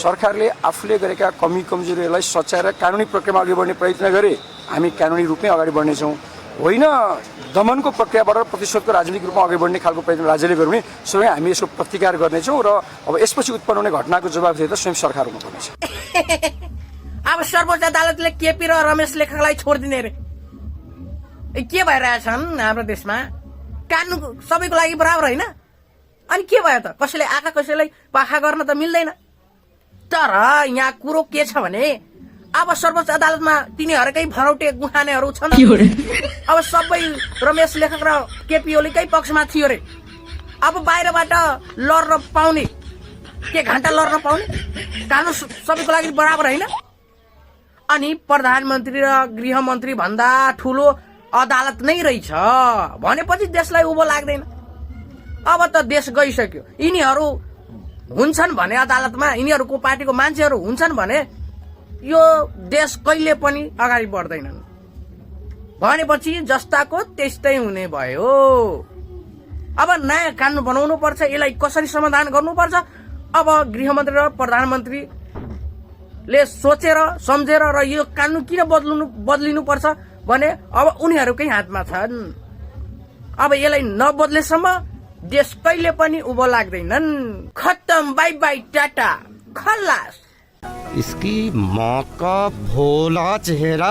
सरकारले आफूले गरेका कमी कमजोरीहरूलाई सच्याएर कानुनी प्रक्रियामा अघि बढ्ने प्रयत्न गरे हामी कानुनी रूपमै अगाडि बढ्नेछौँ, होइन दमनको प्रक्रियाबाट प्रतिशोधको राजनीतिक रूपमा अघि बढ्ने खालको प्रयत्न राज्यले गर्नु भने स्वयं हामी यसको प्रतिकार गर्नेछौँ र अब यसपछि उत्पन्न हुने घटनाको जवाबदेही त स्वयं सरकार हुनुपर्नेछ। अब सर्वोच्च अदालतले केपी र रमेश लेखकलाई छोडिदिने रे के भइरहेछन् हाम्रो देशमा? कानुन सबैको लागि बराबर होइन, अनि के भयो त? कसैले आँखा कसैलाई पाखा गर्न त मिल्दैन। तर यहाँ कुरो के छ भने अब सर्वोच्च अदालतमा तिनीहरूकै भरौटे गुहानेहरू छन्। अब सबै रमेश लेखक र केपी ओलीकै पक्षमा थियो रे। अब बाहिरबाट लड्न पाउने के घण्टा लड्न पाउने? कानुन सबैको लागि बराबर होइन। अनि प्रधानमन्त्री र गृहमन्त्री भन्दा ठुलो अदालत नै रहेछ भनेपछि देशलाई उभो लाग्दैन। अब त देश गइसक्यो। यिनीहरू हुन्छन् भने अदालतमा, यिनीहरूको पार्टीको मान्छेहरू हुन्छन् भने यो देश कहिले पनि अगाडि बढ्दैनन् भनेपछि जस्ताको त्यस्तै हुने भयो। अब नयाँ कानुन बनाउनु पर्छ, यसलाई कसरी समाधान गर्नुपर्छ अब गृहमन्त्री र प्रधानमन्त्रीले सोचेर सम्झेर र यो कानुन किन बदलिनु पर्छ भने अब उनीहरूकै हातमा छन्। अब यसलाई नबदलेसम्म देश कहिले पनि उभो लाग्दैनन्। खत्तम, बाई बाई, टाटा, खल्लास। इसकी माँ का भोला चेहरा।